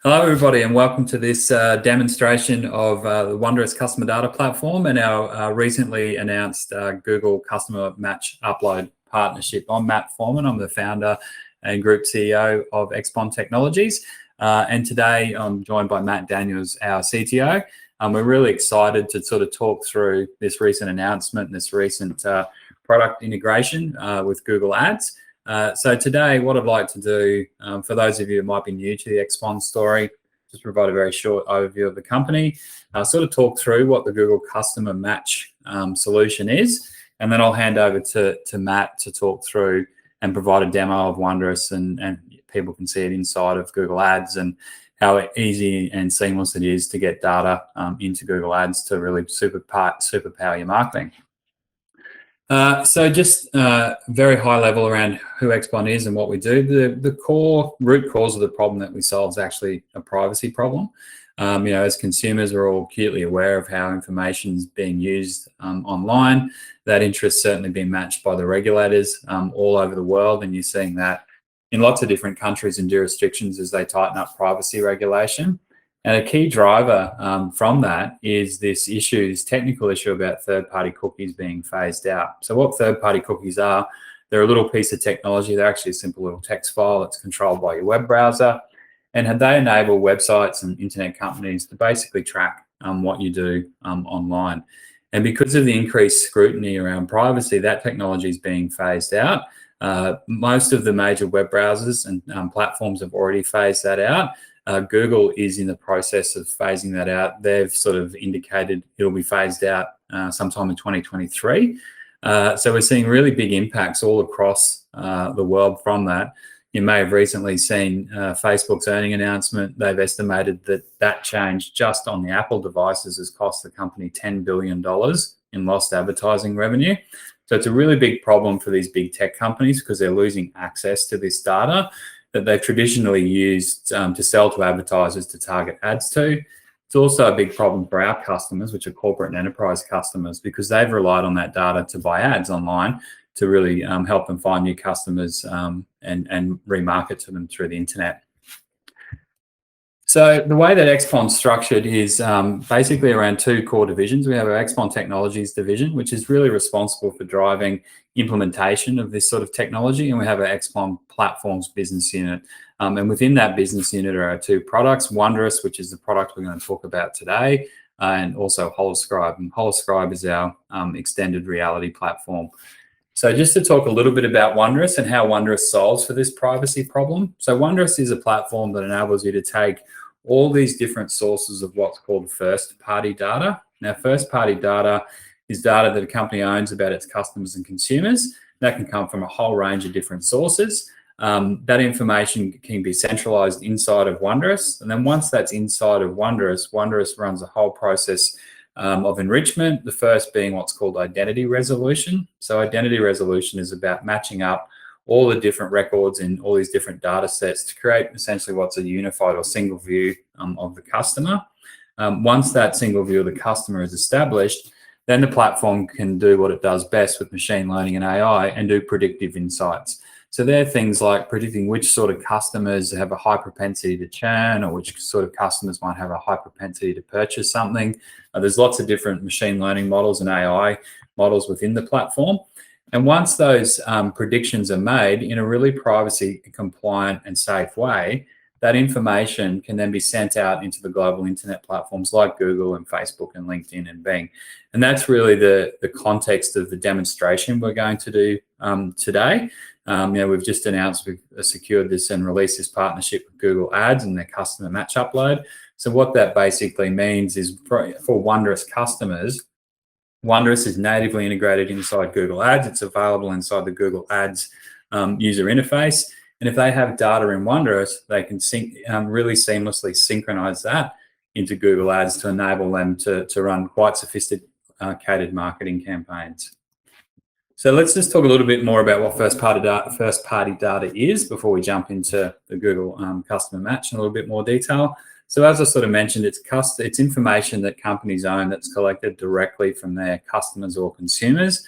Hello, everybody, and welcome to this demonstration of the WONDARIS customer data platform and our recently announced Google Customer Match Upload partnership. I'm Matt Foreman. I'm the founder and group CEO of XPON Technologies. And today I'm joined by Matt Daniels, our CTO. We're really excited to sort of talk through this recent announcement and this recent product integration with Google Ads. So today, what I'd like to do, for those of you who might be new to the XPON story, just provide a very short overview of the company, sort of talk through what the Google Customer Match solution is, and then I'll hand over to Matt to talk through and provide a demo of WONDARIS, and people can see it inside of Google Ads and how easy and seamless it is to get data into Google Ads to really superpower your marketing. So just very high level around who XPON is and what we do. The core root cause of the problem that we solve is actually a privacy problem. As consumers, we're all acutely aware of how information is being used online. That interest certainly being matched by the regulators all over the world, and you're seeing that in lots of different countries and jurisdictions as they tighten up privacy regulation. And a key driver from that is this technical issue about third-party cookies being phased out. So what third-party cookies are, they're a little piece of technology. They're actually a simple little text file that's controlled by your web browser. And they enable websites and internet companies to basically track what you do online. And because of the increased scrutiny around privacy, that technology is being phased out. Most of the major web browsers and platforms have already phased that out. Google is in the process of phasing that out. They've sort of indicated it'll be phased out sometime in 2023. So we're seeing really big impacts all across the world from that. You may have recently seen Facebook's earning announcement. They've estimated that change just on the Apple devices has cost the company $10 billion in lost advertising revenue. So it's a really big problem for these big tech companies because they're losing access to this data that they've traditionally used to sell to advertisers to target ads to. It's also a big problem for our customers, which are corporate and enterprise customers, because they've relied on that data to buy ads online to really help them find new customers and remarket to them through the internet. So the way that XPON's structured is basically around two core divisions. We have our XPON Technologies division, which is really responsible for driving implementation of this sort of technology, and we have our XPON Platforms business unit. And within that business unit are our two products, WONDARIS, which is the product we're going to talk about today, and also Holoscribe. And Holoscribe is our extended reality platform. So just to talk a little bit about WONDARIS and how WONDARIS solves for this privacy problem. So WONDARIS is a platform that enables you to take all these different sources of what's called first-party data. Now, first-party data is data that a company owns about its customers and consumers. That can come from a whole range of different sources. That information can be centralized inside of WONDARIS. And then once that's inside of WONDARIS, WONDARIS runs a whole process of enrichment, the first being what's called identity resolution. So identity resolution is about matching up all the different records in all these different data sets to create essentially what's a unified or single view of the customer. Once that single view of the customer is established, then the platform can do what it does best with machine learning and AI and do predictive insights. So there are things like predicting which sort of customers have a high propensity to churn or which sort of customers might have a high propensity to purchase something. There's lots of different machine learning models and AI models within the platform. And once those predictions are made in a really privacy compliant and safe way, that information can then be sent out into the global internet platforms like Google and Facebook and LinkedIn and Bing. And that's really the context of the demonstration we're going to do today. We've just announced we've secured this and released this partnership with Google Ads and their customer match upload. So what that basically means is for WONDARIS customers, WONDARIS is natively integrated inside Google Ads. It's available inside the Google Ads user interface. And if they have data in WONDARIS, they can really seamlessly synchronize that into Google Ads to enable them to run quite sophisticated marketing campaigns. So let's just talk a little bit more about what first-party data is before we jump into the Google Customer Match in a little bit more detail. So as I sort of mentioned, it's information that companies own that's collected directly from their customers or consumers.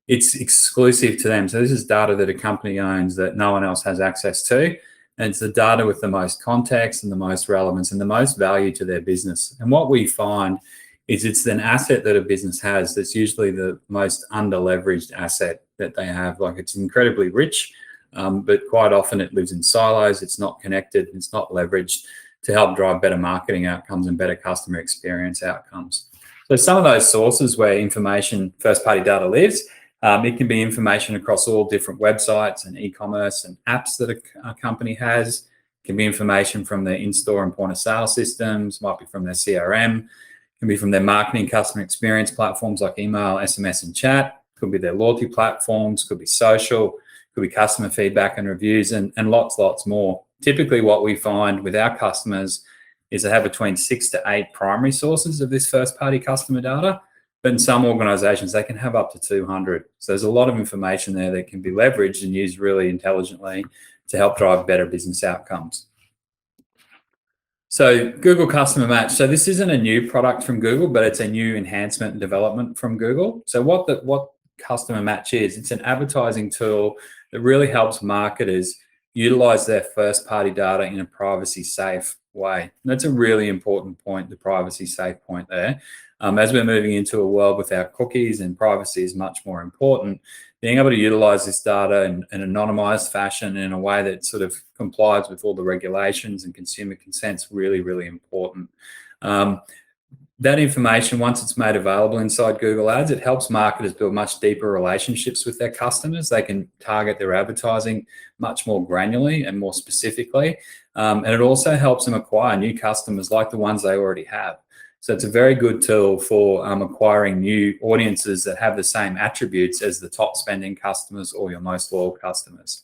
It's exclusive to them. So this is data that a company owns that no one else has access to. And it's the data with the most context and the most relevance and the most value to their business. And what we find is it's an asset that a business has that's usually the most under-leveraged asset that they have. Like, it's incredibly rich, but quite often it lives in silos. It's not connected. It's not leveraged to help drive better marketing outcomes and better customer experience outcomes. So some of those sources where information, first-party data lives, it can be information across all different websites and e-commerce and apps that a company has. It can be information from their in-store and point-of-sale systems, might be from their CRM, it can be from their marketing customer experience platforms like email, SMS, and chat. It could be their loyalty platforms, could be social, could be customer feedback and reviews, and lots more. Typically, what we find with our customers is they have between 6 to 8 primary sources of this first-party customer data. But in some organizations, they can have up to 200. So there's a lot of information there that can be leveraged and used really intelligently to help drive better business outcomes. So Google Customer Match. So this isn't a new product from Google, but it's a new enhancement and development from Google. So what Customer Match is, it's an advertising tool that really helps marketers utilize their first-party data in a privacy-safe way. And that's a really important point, the privacy-safe point there. As we're moving into a world without cookies and privacy is much more important, being able to utilize this data in an anonymized fashion in a way that sort of complies with all the regulations and consumer consent's really, really important. That information, once it's made available inside Google Ads, it helps marketers build much deeper relationships with their customers. They can target their advertising much more granularly and more specifically. And it also helps them acquire new customers like the ones they already have. So it's a very good tool for acquiring new audiences that have the same attributes as the top spending customers or your most loyal customers.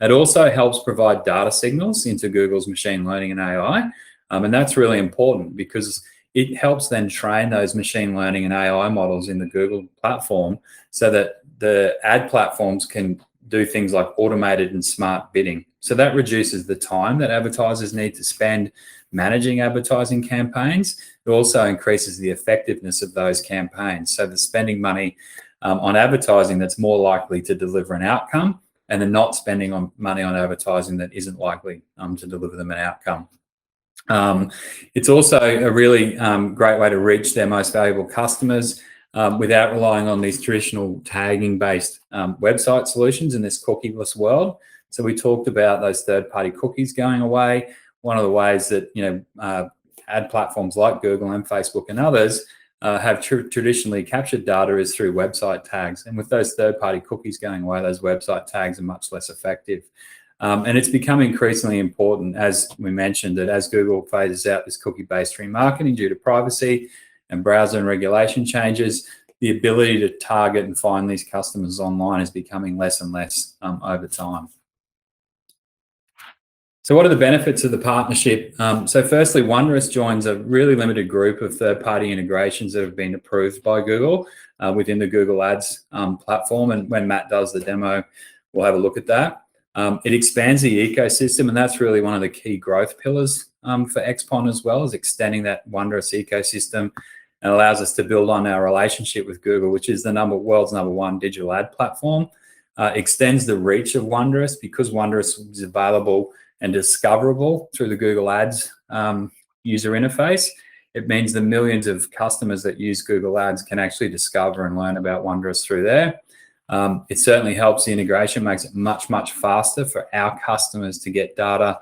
It also helps provide data signals into Google's machine learning and AI. And that's really important because it helps then train those machine learning and AI models in the Google platform so that the ad platforms can do things like automated and smart bidding. So that reduces the time that advertisers need to spend managing advertising campaigns. It also increases the effectiveness of those campaigns. So they're spending money on advertising that's more likely to deliver an outcome, and they're not spending money on advertising that isn't likely to deliver them an outcome. It's also a really great way to reach their most valuable customers without relying on these traditional tagging-based website solutions in this cookieless world. So we talked about those third-party cookies going away. One of the ways that ad platforms like Google and Facebook and others have traditionally captured data is through website tags. And with those third-party cookies going away, those website tags are much less effective. And it's become increasingly important, as we mentioned, that as Google phases out this cookie-based remarketing due to privacy and browser and regulation changes, the ability to target and find these customers online is becoming less and less over time. So what are the benefits of the partnership? So firstly, Wondaris joins a really limited group of third-party integrations that have been approved by Google within the Google Ads platform. And when Matt does the demo, we'll have a look at that. It expands the ecosystem, and that's really one of the key growth pillars for XPON as well, is extending that Wondaris ecosystem, and allows us to build on our relationship with Google, which is the world's #1 digital ad platform. Extends the reach of Wondaris because Wondaris is available and discoverable through the Google Ads user interface. It means the millions of customers that use Google Ads can actually discover and learn about Wondaris through there. It certainly helps the integration, makes it much, much faster for our customers to get data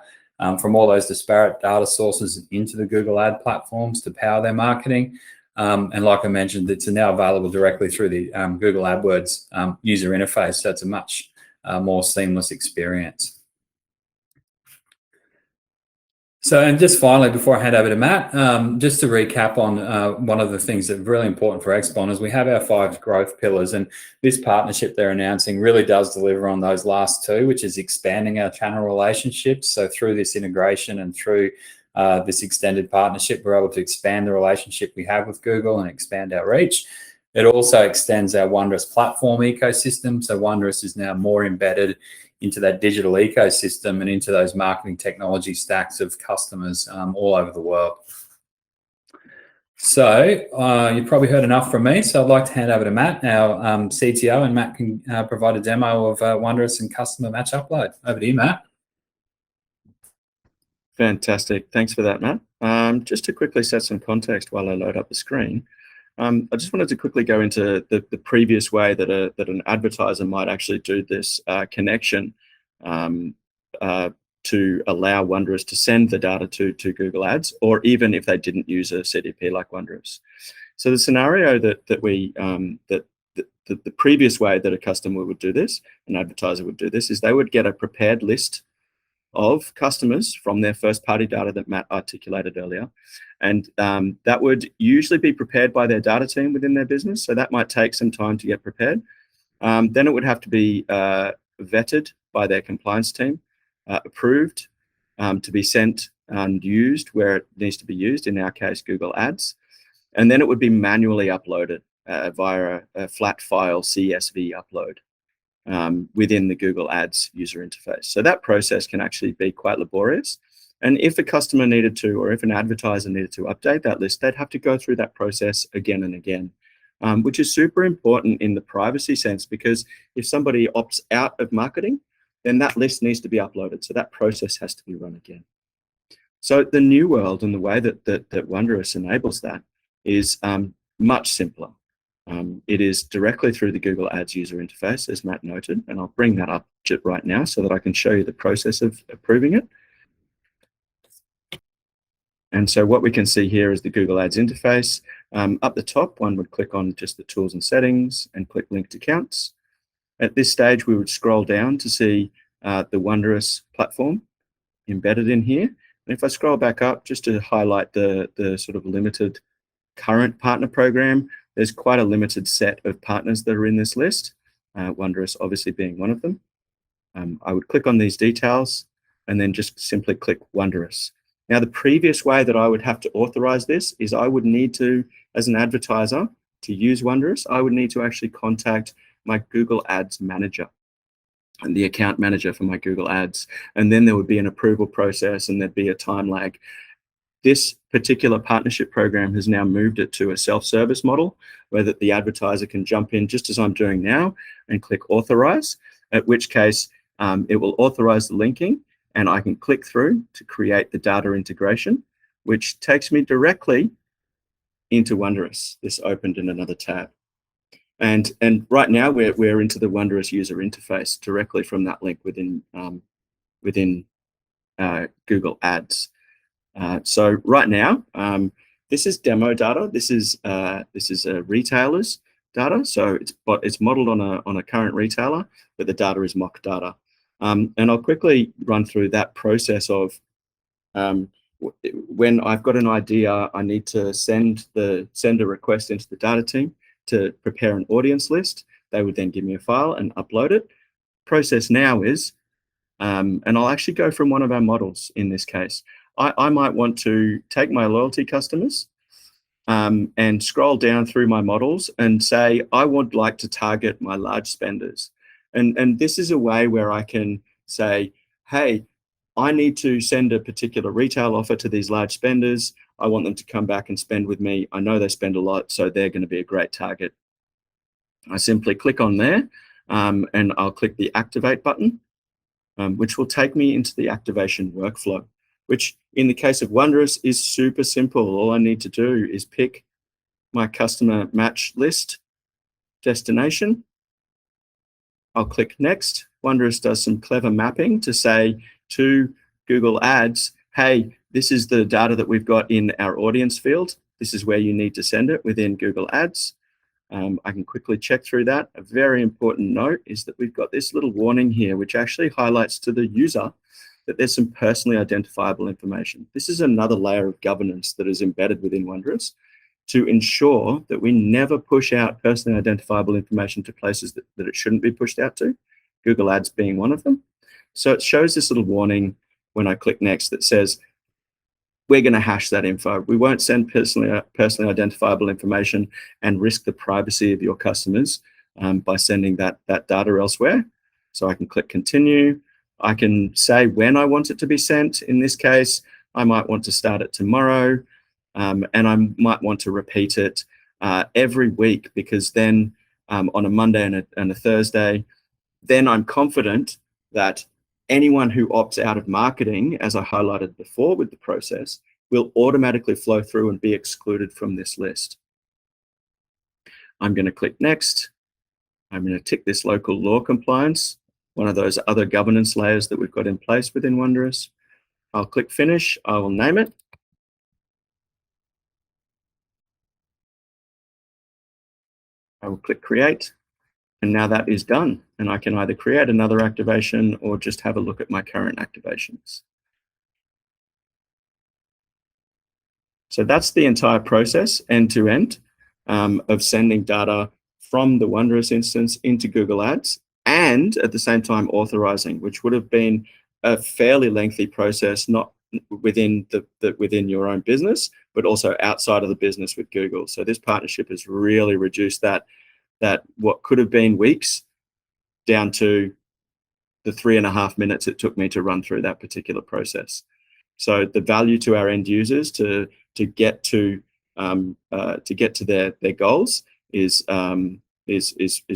from all those disparate data sources into the Google Ad platforms to power their marketing. And like I mentioned, it's now available directly through the Google AdWords user interface. So it's a much more seamless experience. So, and just finally, before I hand over to Matt, just to recap on one of the things that are really important for XPON is we have our 5 growth pillars, and this partnership they're announcing really does deliver on those last 2, which is expanding our channel relationships. So through this integration and through this extended partnership, we're able to expand the relationship we have with Google and expand our reach. It also extends our Wondaris platform ecosystem. So Wondaris is now more embedded into that digital ecosystem and into those marketing technology stacks of customers all over the world. So you've probably heard enough from me. So I'd like to hand over to Matt, our CTO, and Matt can provide a demo of Wondaris and Customer Match Upload. Over to you, Matt. Fantastic. Thanks for that, Matt. Just to quickly set some context while I load up the screen, I just wanted to quickly go into the previous way that an advertiser might actually do this connection um, to allow Wondarus to send the data to Google Ads, or even if they didn't use a CDP like Wondarus. So the scenario that the previous way that a customer would do this, an advertiser would do this, is they would get a prepared list of customers from their first party data that Matt articulated earlier. And that would usually be prepared by their data team within their business. So that might take some time to get prepared. Then it would have to be vetted by their compliance team, approved to be sent and used where it needs to be used, in our case, Google Ads. And then it would be manually uploaded via a flat file CSV upload within the Google Ads user interface. So that process can actually be quite laborious. And if a customer needed to, or if an advertiser needed to update that list, they'd have to go through that process again and again, which is super important in the privacy sense, because if somebody opts out of marketing, then that list needs to be uploaded. So that process has to be run again. So the new world and the way that Wondarus enables that is much simpler. It is directly through the Google Ads user interface, as Matt noted, and I'll bring that up right now so that I can show you the process of approving it. And so what we can see here is the Google Ads interface. Up the top, one would click on just the tools and settings and click linked accounts. At this stage, we would scroll down to see the Wondarus platform embedded in here. And if I scroll back up just to highlight the sort of limited current partner program, there's quite a limited set of partners that are in this list, Wondarus obviously being one of them. I would click on these details and then just simply click Wondarus. Now, the previous way that I would have to authorize this is I would need to, as an advertiser, to use Wondarus, I would need to actually contact my Google Ads manager and the account manager for my Google Ads. And then there would be an approval process and there'd be a time lag. This particular partnership program has now moved it to a self-service model where that the advertiser can jump in just as I'm doing now and click authorize, at which case it will authorize the linking and I can click through to create the data integration, which takes me directly into Wondarus. This opened in another tab. And right now we're into the Wondarus user interface directly from that link within Google Ads. So right now, this is demo data. This is a retailer's data. So it's modeled on a current retailer, but the data is mock data. And I'll quickly run through that process of when I've got an idea, I need to send a request into the data team to prepare an audience list. They would then give me a file and upload it. Process now is, and I'll actually go from one of our models in this case. I might want to take my loyalty customers and scroll down through my models and say, I would like to target my large spenders. And this is a way where I can say, hey, I need to send a particular retail offer to these large spenders. I want them to come back and spend with me. I know they spend a lot, so they're going to be a great target. I simply click on there and I'll click the activate button, which will take me into the activation workflow, which in the case of Wondarus is super simple. All I need to do is pick my customer match list destination. I'll click next. Wondarus does some clever mapping to say to Google Ads, hey, this is the data that we've got in our audience field. This is where you need to send it within Google Ads. I can quickly check through that. A very important note is that we've got this little warning here, which actually highlights to the user that there's some personally identifiable information. This is another layer of governance that is embedded within Wondarus to ensure that we never push out personally identifiable information to places that it shouldn't be pushed out to, Google Ads being one of them. So it shows this little warning when I click next that says, we're going to hash that info. We won't send personally identifiable information and risk the privacy of your customers by sending that data elsewhere. So I can click continue. I can say when I want it to be sent. In this case, I might want to start it tomorrow, and I might want to repeat it every week, because then on a Monday and a Thursday, then I'm confident that anyone who opts out of marketing, as I highlighted before with the process, will automatically flow through and be excluded from this list. I'm going to click next. I'm going to tick this local law compliance, one of those other governance layers that we've got in place within Wondaris. I'll click finish. I will name it. I will click create. And now that is done. And I can either create another activation or just have a look at my current activations. So that's the entire process, end to end, of sending data from the Wondaris instance into Google Ads, and at the same time authorizing, which would have been a fairly lengthy process, not within within your own business, but also outside of the business with Google. So this partnership has really reduced that what could have been weeks down to the 3.5 minutes it took me to run through that particular process. So the value to our end users to get to their goals is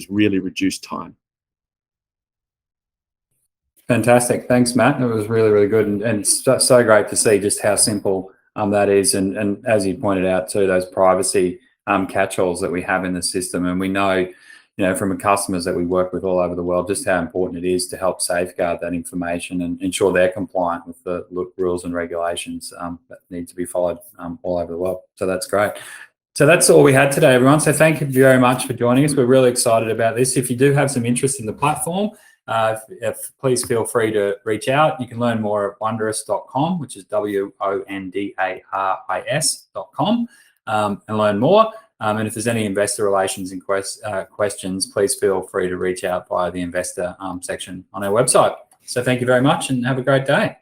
really reduced time. Fantastic. Thanks, Matt. It was really, really good, and so great to see just how simple that is. And as you pointed out too, those privacy catch-alls that we have in the system. And we know, from customers that we work with all over the world, just how important it is to help safeguard that information and ensure they're compliant with the rules and regulations that need to be followed all over the world. So that's great. So that's all we had today, everyone. So thank you very much for joining us. We're really excited about this. If you do have some interest in the platform, please feel free to reach out. You can learn more at wondaris.com, which is WONDARIS.com, and learn more. And if there's any investor relations and questions, please feel free to reach out via the investor section on our website. So thank you very much and have a great day.